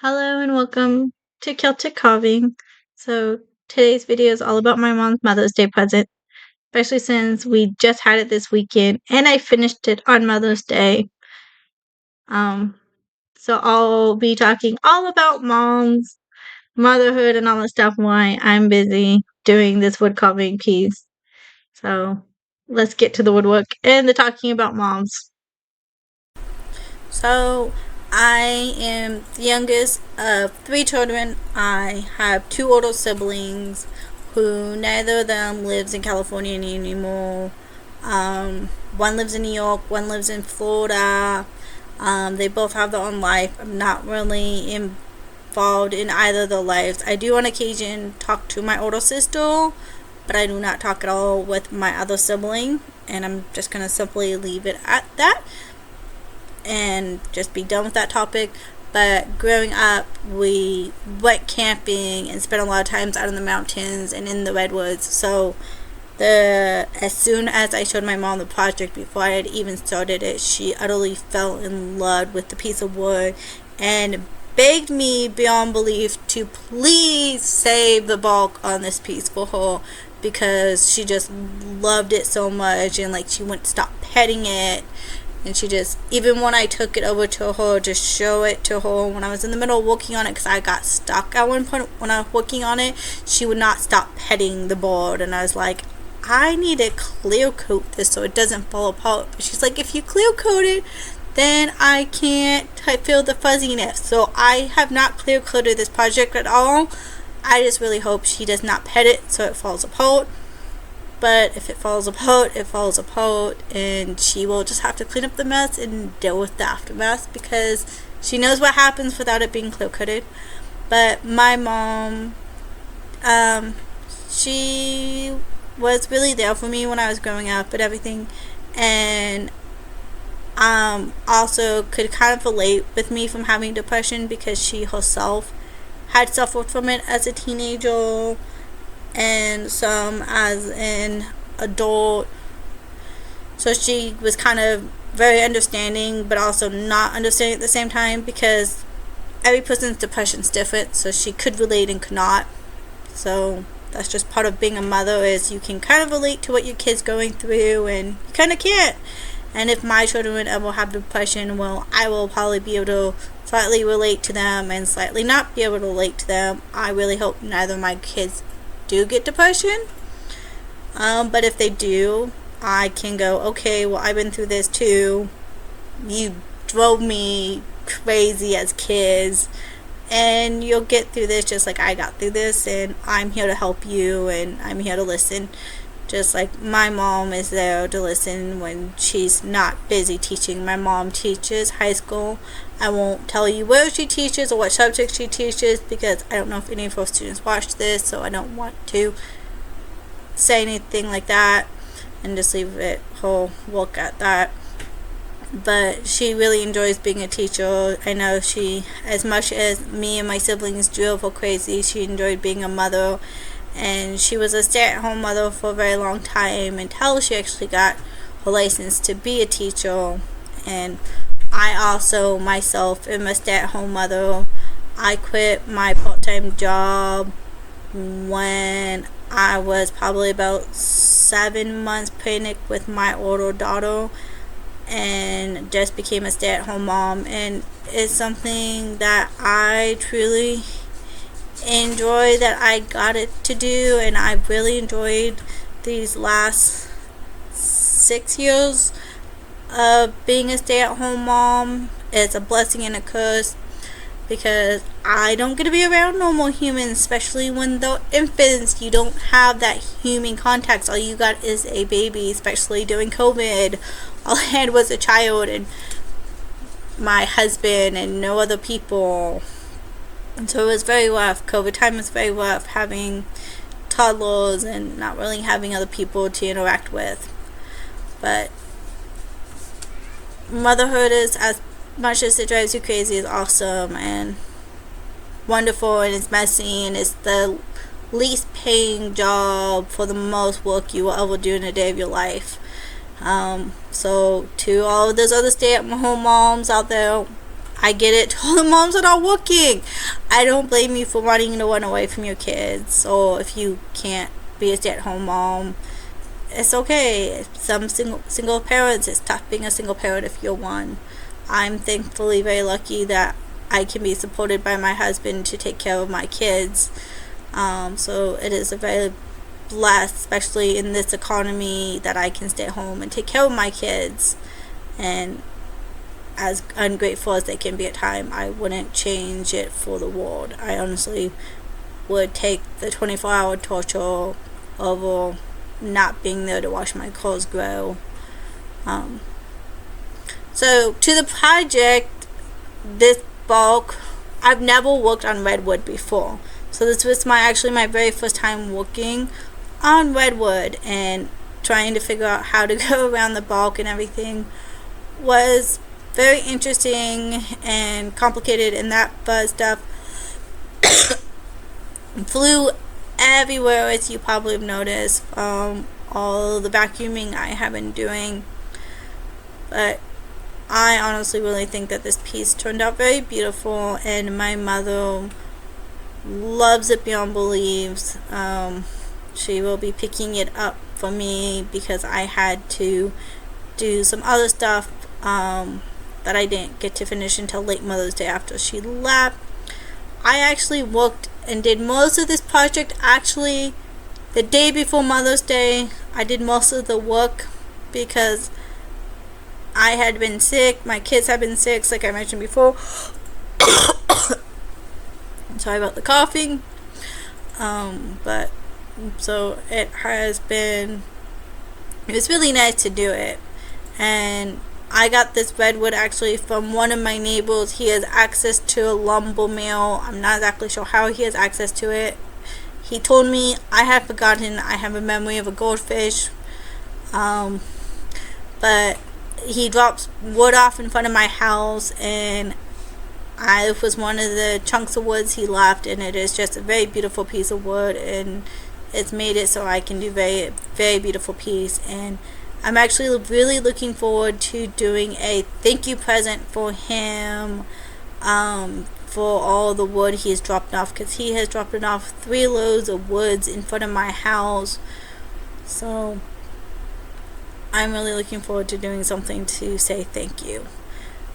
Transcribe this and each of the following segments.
Hello and welcome to Celtic Carving. So today's video is all about my mom's Mother's Day present, especially since we just had it this weekend and I finished it on Mother's Day. Um, so I'll be talking all about mom's motherhood and all that stuff while I'm busy doing this wood carving piece. So let's get to the woodwork and the talking about moms. So, I am the youngest of three children. I have two older siblings who neither of them lives in California anymore. One lives in New York, one lives in Florida. They both have their own life. I'm not really involved in either of their lives. I do on occasion talk to my older sister, but I do not talk at all with my other sibling, and I'm just going to simply leave it at that and just be done with that topic. But growing up, we went camping and spent a lot of times out in the mountains and in the redwoods. So as soon as I showed my mom the project, before I had even started it, she utterly fell in love with the piece of wood and begged me beyond belief to please save the bulk on this piece for her, because she just loved it so much, and she wouldn't stop petting it. And she just, even when I took it over to her, just show it to her when I was in the middle of working on it, because I got stuck at one point when I was working on it, she would not stop petting the board. And I was like, I need to clear coat this so it doesn't fall apart. But she's like, if you clear coat it, then I can't feel the fuzziness. So I have not clear coated this project at all. I just really hope she does not pet it so it falls apart. But if it falls apart, it falls apart, and she will just have to clean up the mess and deal with the aftermath, because she knows what happens without it being clear coated. But my mom, she was really there for me when I was growing up and everything, and also could kind of relate with me from having depression, because she herself had suffered from it as a teenager and some as an adult. So she was kind of very understanding, but also not understanding at the same time, because every person's depression is different. So she could relate and could not. So that's just part of being a mother, is you can kind of relate to what your kid's going through, and you kind of can't. And if my children ever have depression, well, I will probably be able to slightly relate to them and slightly not be able to relate to them. I really hope neither of my kids do get depression, but if they do, I can go, okay, well, I've been through this too. You drove me crazy as kids, and you'll get through this just like I got through this, and I'm here to help you, and I'm here to listen, just like my mom is there to listen when she's not busy teaching. My mom teaches high school. I won't tell you where she teaches or what subject she teaches, because I don't know if any of her students watch this, so I don't want to say anything like that and just leave it her look at that. But she really enjoys being a teacher. I know she, as much as me and my siblings drove her crazy, she enjoyed being a mother. And she was a stay-at-home mother for a very long time, until she actually got her license to be a teacher. And I also myself am a stay-at-home mother. I quit my part-time job when I was probably about 7 months pregnant with my older daughter, and just became a stay-at-home mom. And it's something that I truly enjoy that I got it to do, and I really enjoyed these last 6 years of being a stay-at-home mom. It's a blessing and a curse, because I don't get to be around normal humans, especially when they're infants. You don't have that human contact. All you got is a baby, especially during COVID. All I had was a child and my husband and no other people. And so it was very rough. COVID time was very rough, having toddlers and not really having other people to interact with. But motherhood is, as much as it drives you crazy, is awesome and wonderful, and it's messy, and it's the least paying job for the most work you will ever do in a day of your life. So to all of those other stay-at-home moms out there, I get it to all the moms that are working. I don't blame you for wanting to run away from your kids, or if you can't be a stay-at-home mom. It's okay. Some single parents, it's tough being a single parent if you're one. I'm thankfully very lucky that I can be supported by my husband to take care of my kids. So it is a very blessed, especially in this economy, that I can stay home and take care of my kids. And as ungrateful as they can be at times, I wouldn't change it for the world. I honestly would take the 24-hour torture over not being there to watch my clothes grow. So to the project, this bulk, I've never worked on redwood before, so this was my very first time working on redwood, and trying to figure out how to go around the bulk and everything was very interesting and complicated, and that fuzz stuff flew everywhere, as you probably have noticed from all the vacuuming I have been doing. But I honestly really think that this piece turned out very beautiful, and my mother loves it beyond beliefs. She will be picking it up for me because I had to do some other stuff that I didn't get to finish until late Mother's Day after she left. I actually worked and did most of this project actually the day before Mother's Day. I did most of the work because I had been sick, my kids had been sick, like I mentioned before. Sorry about the coughing. But so it was really nice to do it. And I got this redwood actually from one of my neighbors. He has access to a lumber mill. I'm not exactly sure how he has access to it. He told me, I have forgotten. I have a memory of a goldfish. But he drops wood off in front of my house, and it was one of the chunks of woods he left, and it is just a very beautiful piece of wood, and it's made it so I can do very, very beautiful piece. And I'm actually really looking forward to doing a thank you present for him for all the wood he has dropped off, because he has dropped off 3 loads of woods in front of my house. So I'm really looking forward to doing something to say thank you.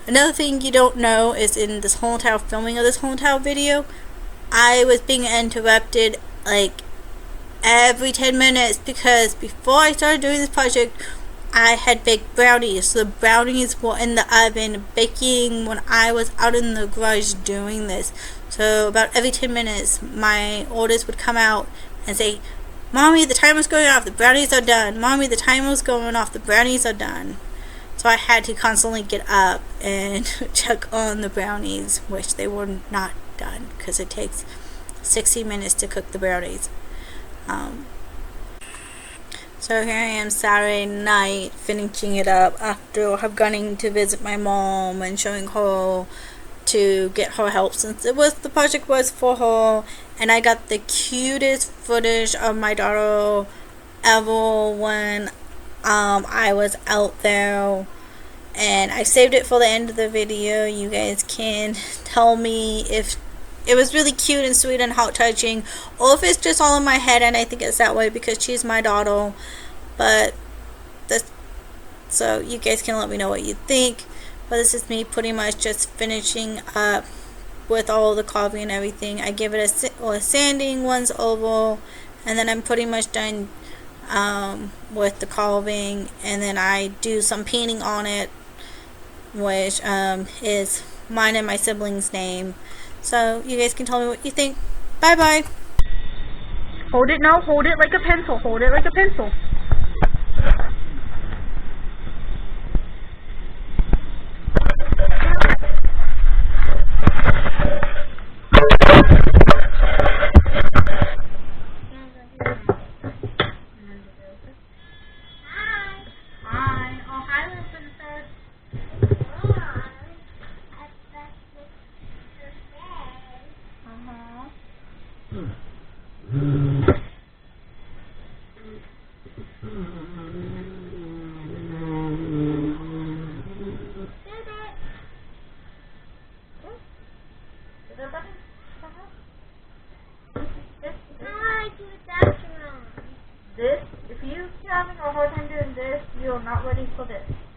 Another thing you don't know is in this whole entire filming of this whole entire video, I was being interrupted like every 10 minutes, because before I started doing this project, I had baked brownies. So the brownies were in the oven baking when I was out in the garage doing this. So about every 10 minutes, my oldest would come out and say, "Mommy, the timer's going off, the brownies are done. Mommy, the timer's going off, the brownies are done." So I had to constantly get up and check on the brownies, which they were not done, because it takes 60 minutes to cook the brownies. So here I am Saturday night finishing it up after I've gone to visit my mom and showing her to get her help, since the project was for her. And I got the cutest footage of my daughter ever when I was out there, and I saved it for the end of the video. You guys can tell me if it was really cute and sweet and heart touching, or if it's just all in my head and I think it's that way because she's my daughter. But so you guys can let me know what you think. But this is me pretty much just finishing up with all the carving and everything. I give it a sanding once over, and then I'm pretty much done with the carving, and then I do some painting on it, which is mine and my sibling's name. So you guys can tell me what you think. Bye bye. Hold it now, hold it like a pencil, hold it like a pencil. a hard time doing this, you're not ready for this.